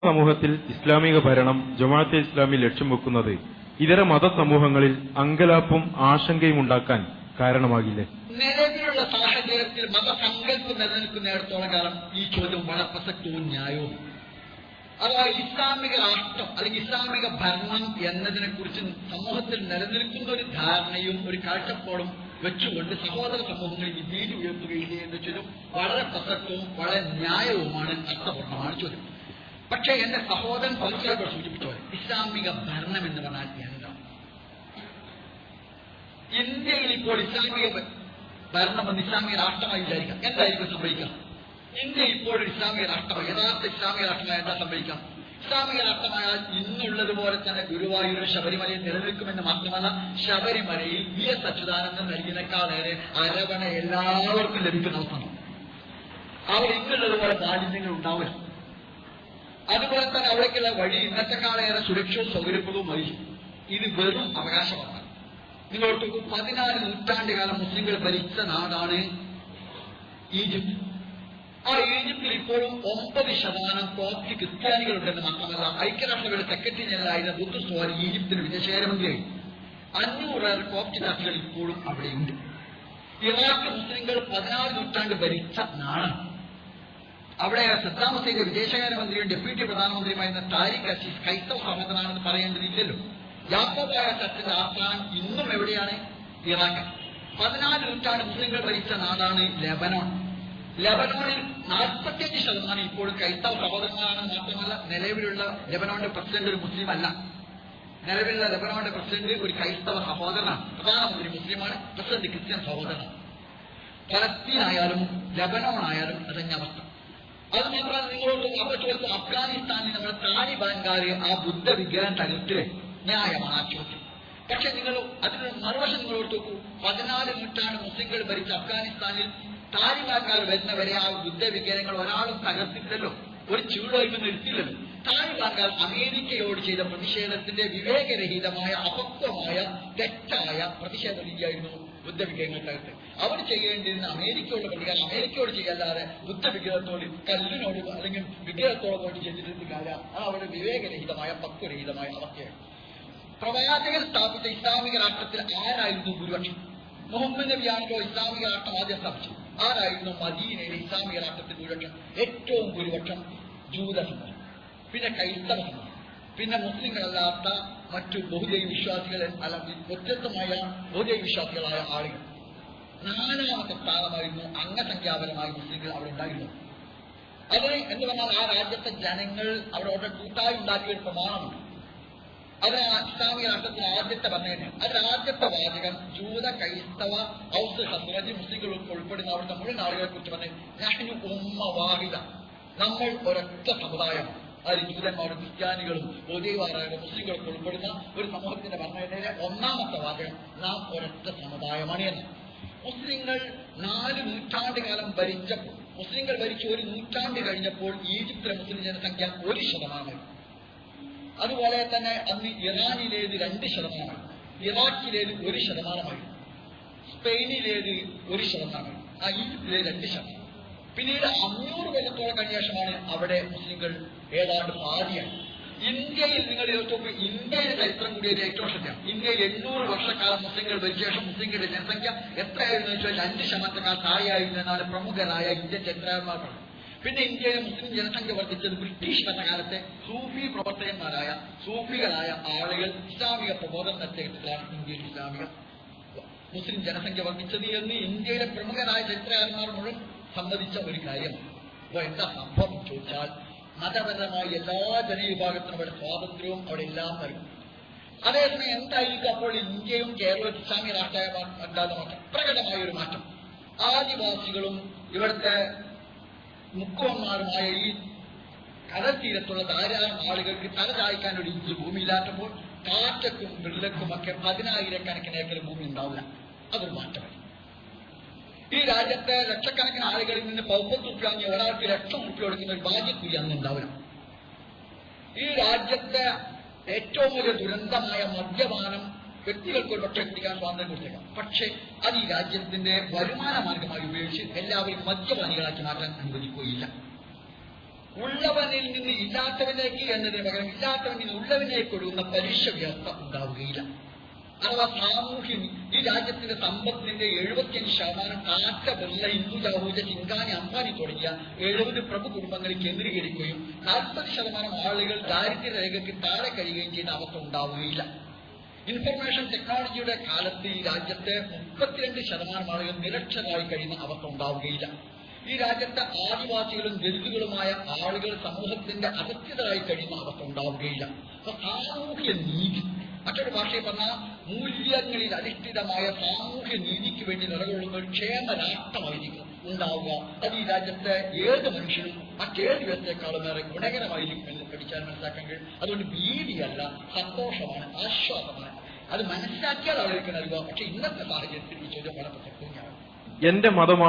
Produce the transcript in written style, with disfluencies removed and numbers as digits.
സമൂഹത്തിൽ ഇസ്ലാമിക ഭരണം ജമാഅത്തെ ഇസ്ലാമി ലക്ഷ്യം വെക്കുന്നത് ഇതര മതസമൂഹങ്ങളിൽ അങ്കലാപ്പും ആശങ്കയും ഉണ്ടാക്കാൻ കാരണമാകില്ലേ? നിലവിലുള്ള സാഹചര്യത്തിൽ മതസങ്കല്പം നിലനിൽക്കുന്നിടത്തോളം കാലം ഈ ചോദ്യം വളരെ പ്രസക്തവും ന്യായവും. അതായത് ഇസ്ലാമിക രാഷ്ട്രം അല്ലെങ്കിൽ ഇസ്ലാമിക ഭരണം എന്നതിനെ കുറിച്ച് സമൂഹത്തിൽ നിലനിൽക്കുന്ന ഒരു ധാരണയും ഒരു കാഴ്ചപ്പാടും വെച്ചുകൊണ്ട് സഹോദര സമൂഹങ്ങളിൽ ഈ ഭീതി ഉയർത്തുകയില്ലേ എന്ന ചോദ്യം വളരെ പ്രസക്തവും വളരെ ന്യായവുമാണ്, അർത്ഥപൂർണമാണ് ചോദ്യം. പക്ഷേ എന്റെ സഹോദരൻ പലപ്പോഴും സൂചിപ്പിച്ച പോലെ ഇസ്ലാമിക ഭരണം എന്ന് പറഞ്ഞാൽ എന്താണ്? ഇന്ത്യയിൽ ഇപ്പോൾ ഇസ്ലാമിക ഭരണമെന്ന് ഇസ്ലാമിക രാഷ്ട്രമായി വിചാരിക്കാം. എന്തായിരിക്കും സംഭവിക്കാം? ഇന്ത്യ ഇപ്പോഴൊരു ഇസ്ലാമിക രാഷ്ട്രമായി, യഥാർത്ഥ ഇസ്ലാമിക രാഷ്ട്രമായി എന്താ സംഭവിക്കാം? ഇസ്ലാമിക രാഷ്ട്രമായാൽ ഇന്നുള്ളതുപോലെ തന്നെ ഗുരുവായൂർ ശബരിമലയിൽ നിലനിൽക്കുമെന്ന് മാത്രമല്ല, ശബരിമലയിൽ VS അച്യുതാനന്ദൻ നൽകിയതിനേക്കാളേറെ അരവണ എല്ലാവർക്കും ലഭിക്കുന്ന അവസ്ഥയാണ്. അവിടെ ഇന്നുള്ളതുപോലെ മാലിന്യങ്ങൾ ഉണ്ടാവില്ല. അതുപോലെ തന്നെ അവിടേക്കുള്ള വഴി ഇന്നത്തെക്കാളേറെ സുരക്ഷവും സൗകര്യപ്രദവുമായി. ഇത് വെറും അവകാശമാണ്. നിങ്ങളോട്ട് 14 നൂറ്റാണ്ടുകാലം മുസ്ലിങ്ങൾ ഭരിച്ച നാടാണ് ഈജിപ്ത്. ആ ഈജിപ്തിൽ ഇപ്പോഴും 9% കോപ്റ്റ് ക്രിസ്ത്യാനികളുണ്ടെന്ന് മാത്രമല്ല, ഐക്യരാഷ്ട്രസഭയുടെ സെക്രട്ടറി ജനറലായിരുന്ന ബുദ്ധസ്വാരി ഈജിപ്തിന് വിദേശകാര്യമന്ത്രിയായി. 500 കോപ്റ്റ് ചർച്ചകൾ ഇപ്പോഴും അവിടെയുണ്ട്. ഇറാഖ് മുസ്ലിങ്ങൾ 14 നൂറ്റാണ്ട് ഭരിച്ച നാടാണ്. അവിടെ സദ്ദാം ഹുസൈന്റെ വിദേശകാര്യമന്ത്രിയും ഡെപ്യൂട്ടി പ്രധാനമന്ത്രിയുമായിരുന്ന താരിഖ് അസീസ് ക്രൈസ്തവ സഹോദരനാണെന്ന് പറയേണ്ടതില്ലല്ലോ. യാക്കോബായ ചർച്ചിന്റെ ആസ്ഥാനം ഇന്നും എവിടെയാണ്? ഇറാഖ്. 14 നൂറ്റാണ്ട് മുസ്ലിങ്ങൾ ഭരിച്ച നാടാണ് ലെബനോൺ. ലെബനോണിൽ 45% ഇപ്പോഴും ക്രൈസ്തവ സഹോദരങ്ങളാണെന്ന് മാത്രമല്ല, നിലവിലുള്ള ലെബനോണിന്റെ പ്രസിഡന്റ് ഒരു മുസ്ലിം അല്ല. നിലവിലുള്ള ലെബനോണിന്റെ പ്രസിഡന്റ് ഒരു ക്രൈസ്തവ സഹോദരനാണ്. പ്രധാനമന്ത്രി മുസ്ലിമാണ്, പ്രസിഡന്റ് ക്രിസ്ത്യൻ സഹോദരനാണ്. ഫലസ്തീനായാലും ലെബനോൺ ആയാലും അതന്നെ അവസ്ഥ. അത് മാത്രമല്ല, നിങ്ങളോട് അവിടെ ചോദിച്ച അഫ്ഗാനിസ്ഥാനിൽ നമ്മുടെ താലിബാൻകാര് ആ ബുദ്ധ വിഗ്രഹം തകർത്തില്ലേ? ന്യായമാണ് ആ ചോദ്യം. പക്ഷെ നിങ്ങൾ അതിന് മറുവശം നിങ്ങളോട് നോക്കൂ. 14 നൂറ്റാണ്ട് മുസ്ലിങ്ങൾ ഭരിച്ച അഫ്ഗാനിസ്ഥാനിൽ താലിബാൻകാർ വരുന്നവരെ ആ ബുദ്ധ വിഗ്രഹങ്ങൾ ഒരാളും തകർത്തില്ലല്ലോ, ഒരു ചൂടൊരുമെന്ന് എടുത്തില്ലല്ലോ. താലിബാൻകാർ അമേരിക്കയോട് ചെയ്ത പ്രതിഷേധത്തിന്റെ വിവേകരഹിതമായ അപക്വമായ തെറ്റായ പ്രതിഷേധ രീതിയായിരുന്നു ബുദ്ധവിഗ്രഹങ്ങൾ തകർത്ത്. അവർ ചെയ്യേണ്ടിരുന്ന അമേരിക്കയോട് പ്രതികാരം അമേരിക്കയോട് ചെയ്യല്ലാതെ ബുദ്ധവിഗ്രഹത്തോട് കല്ലിനോട് അല്ലെങ്കിൽ വിഗ്രഹത്തോട് പോയിട്ട് ചെയ്തിരുന്ന കാര്യം അത് അവരുടെ വിവേകരഹിതമായ പക്വരഹിതമായ അവസ്ഥയാണ്. പ്രവാചകൻ സ്ഥാപിച്ച ഇസ്ലാമിക രാഷ്ട്രത്തിൽ ആരായിരുന്നു ഭൂരിപക്ഷം? മുഹമ്മദ് നബിയാണല്ലോ ഇസ്ലാമിക രാഷ്ട്രം ആദ്യം സ്ഥാപിച്ചു. ആരായിരുന്നു മദീനയിലെ ഇസ്ലാമിക രാഷ്ട്രത്തിൽ ഭൂരിപക്ഷം? ഏറ്റവും ഭൂരിപക്ഷം ജൂത സമുദായം, പിന്നെ ക്രൈസ്തവ സമുദായം, പിന്നെ മുസ്ലിങ്ങളല്ലാത്ത മറ്റു ബഹുദൈവ വിശ്വാസികൾ അല്ല വ്യത്യസ്തമായ ബഹുദൈവ വിശ്വാസികളായ ആളുകൾ. 4ാമത്തെ സ്ഥാനമായിരുന്നു അംഗസംഖ്യാപരമായി മുസ്ലിങ്ങൾ അവിടെ ഉണ്ടായിരുന്നു. അത് എന്ന് പറഞ്ഞാൽ ആ രാജ്യത്തെ ജനങ്ങൾ അവിടെ കൂട്ടായി ഉണ്ടാക്കിയ ഒരു പ്രമാണമുണ്ട്. അത് ഇസ്ലാമിക രാഷ്ട്രത്തിൽ ആദ്യത്തെ പറഞ്ഞതിന് അതിൽ ആദ്യത്തെ വാചകം ജൂത ക്രൈസ്തവ ഔസ് ഹസ്രജ് മുസ്ലിങ്ങൾ ഉൾപ്പെടുന്ന അവിടുത്തെ മുഴുവൻ ആളുകളെ കുറിച്ച് പറഞ്ഞ് നഹ്നു ഉമ്മ വാഹിദ, നമ്മൾ ഒരൊറ്റ സമുദായമാണ്. അതിൽ ജൂതന്മാരും ക്രിസ്ത്യാനികളും ബൗദ്ധികവാദികളും മുസ്ലിങ്ങൾക്ക് ഉൾപ്പെടുന്ന ഒരു സമൂഹത്തിന്റെ ഭരണഘടനയിലെ 1ാമത്തെ വാചകം നാം ഒരൊറ്റ സമുദായമാണ് എന്ന്. മുസ്ലിങ്ങൾ 4 നൂറ്റാണ്ട് കാലം ഭരിച്ചപ്പോൾ, മുസ്ലിങ്ങൾ ഭരിച്ച് 1 നൂറ്റാണ്ട് കഴിഞ്ഞപ്പോൾ ഈജിപ്തിലെ മുസ്ലിം ജനസംഖ്യ 1%. അതുപോലെ തന്നെ അന്ന് ഇറാനിലേത് 2%, ഇറാഖിലേത് 1%, സ്പെയിനിലേത് 1%, ഈജിപ്തിലേത് 2%. പിന്നീട് 500 കൊല്ലത്തോളം കഴിഞ്ഞ ശേഷമാണ് അവിടെ മുസ്ലിങ്ങൾ ഏതാണ്ട് പാതിയാണ്. ഇന്ത്യയിൽ നിങ്ങൾ നോക്കൂ, ഇന്ത്യയുടെ ചരിത്രം കൂടിയത് ഏറ്റവും ശ്രദ്ധയാണ്. ഇന്ത്യയിൽ 800 വർഷക്കാലം മുസ്ലിങ്ങൾ ഭരിച്ച ശേഷം മുസ്ലിങ്ങളുടെ ജനസംഖ്യ എത്രയായിരുന്നു വെച്ചാൽ 5%-ക്കാൾ താഴെയായിരുന്നു എന്നാണ് പ്രമുഖരായ ഇന്ത്യൻ ചരിത്രകാരന്മാർ പറഞ്ഞത്. പിന്നെ ഇന്ത്യയിലെ മുസ്ലിം ജനസംഖ്യ വർദ്ധിച്ചത് ബ്രിട്ടീഷ് ഭരണകാലത്തെ സൂഫി പ്രവർത്തകന്മാരായ സൂഫികളായ ആളുകൾ ഇസ്ലാമിക പ്രബോധനം നടത്തിയിട്ടാണ് ഇന്ത്യയിൽ ഇസ്ലാമിക മുസ്ലിം ജനസംഖ്യ വർദ്ധിച്ചത് എന്ന് ഇന്ത്യയിലെ പ്രമുഖരായ ചരിത്രകാരന്മാർ മുഴുവൻ സമ്മതിച്ച ഒരു കാര്യമാണ്. അപ്പോൾ എന്താ സംഭവം ചോദിച്ചാൽ, മതപരമായ എല്ലാ ജനവിഭാഗത്തിനും അവിടെ സ്വാതന്ത്ര്യവും അവിടെ എല്ലാം നൽകും. അതേസമയം എന്തായിരിക്കും അപ്പോൾ ഇന്ത്യയും കേരളവും ഇസ്ലാമിക രാഷ്ട്രമായ ഉണ്ടാകുന്ന മാറ്റം? പ്രകടമായ ഒരു മാറ്റം. ആദിവാസികളും ഇവിടുത്തെ മുക്കുവന്മാരുമായ ഈ കടൽ തീരത്തുള്ള ധാരാളം ആളുകൾക്ക് തലചായ്ക്കാൻ ഒരു ഇഞ്ച് ഭൂമിയില്ലാത്തപ്പോൾ കാറ്റക്കും വെള്ളക്കും ഒക്കെ 10,000-കണക്കിന് ഏക്കർ ഭൂമി ഉണ്ടാവില്ല. അതൊരു മാറ്റമായി. ഈ രാജ്യത്തെ ലക്ഷക്കണക്കിന് ആളുകളിൽ നിന്ന് 10 റുപ്യ വാങ്ങി ഒരാൾക്ക് 1,00,000 റുപ്യ കൊടുക്കുന്ന ഒരു ഭാഗ്യക്കൂലി അന്ന് ഉണ്ടാവില്ല. ഈ രാജ്യത്തെ ഏറ്റവും വലിയ ദുരന്തമായ മദ്യപാനം വ്യക്തികൾക്ക് ഒരു പക്ഷേ കുടിക്കാൻ സ്വാതന്ത്ര്യം കൊടുത്തേക്കാം. പക്ഷേ അത് ഈ രാജ്യത്തിന്റെ വരുമാന മാർഗമായി ഉപയോഗിച്ച് എല്ലാവരും മദ്യപാനികളാക്കി മാറ്റാൻ അനുവദിക്കുകയില്ല. ഉള്ളവനിൽ നിന്ന് ഇല്ലാത്തവനിലേക്ക് എന്നതിന് പകരം ഇല്ലാത്തവനിൽ നിന്ന് ഉള്ളവനിലേക്ക് ഒഴുകുന്ന പലിശ വ്യവസ്ഥ ഉണ്ടാവുകയില്ല. അഥവാ സാമൂഹ്യ ഈ രാജ്യത്തിന്റെ സമ്പത്തിന്റെ 75% ടാറ്റ, ബിർള, ഹിന്ദുജാഹൂജ, ചിങ്കാനി, അംബാനി തുടങ്ങിയ 70 പ്രഭു കുടുംബങ്ങളിൽ കേന്ദ്രീകരിക്കുകയും 40% ആളുകൾ ദാരിദ്ര്യരേഖയ്ക്ക് താഴെ കഴിയുകയും ചെയ്യുന്ന അവസ്ഥ ഉണ്ടാവുകയില്ല. ഇൻഫർമേഷൻ ടെക്നോളജിയുടെ കാലത്ത് ഈ രാജ്യത്തെ 32% ആളുകൾ നിരക്ഷരായി കഴിയുന്ന അവസ്ഥ ഉണ്ടാവുകയില്ല. ഈ രാജ്യത്തെ ആദിവാസികളും ദലിതുകളുമായ ആളുകൾ സമൂഹത്തിന്റെ അധസ്ഥിതരായി കഴിയുന്ന അവസ്ഥ ഉണ്ടാവുകയില്ല. അപ്പൊ സാമൂഹ്യ നീതി, മറ്റൊരു ഭാഷയിൽ പറഞ്ഞാൽ മൂല്യങ്ങളിൽ അധിഷ്ഠിതമായ സാമൂഹ്യ നീതിക്ക് വേണ്ടി നിലകൊള്ളുന്ന ഒരു ക്ഷേമ രാഷ്ട്രമായിരിക്കും ഉണ്ടാവുക. അത് ഈ രാജ്യത്തെ ഏത് മനുഷ്യനും മറ്റേത് വ്യക്തിയെക്കാളും ഏറെ ഗുണകരമായിരിക്കും എന്ന് പഠിച്ചാൽ മനസ്സിലാക്കാൻ കഴിയും. അതുകൊണ്ട് ഭീതിയല്ല, സന്തോഷമാണ്, ആശ്വാസമാണ്. അത് മനസ്സിലാക്കിയാൽ ആളുകൾക്ക് നൽകുക. പക്ഷെ ഇന്നത്തെ സാഹചര്യത്തിൽ ഈ ചോദ്യം വളരെ പ്രസക്തമാണ്. എന്റെ മതമാണ്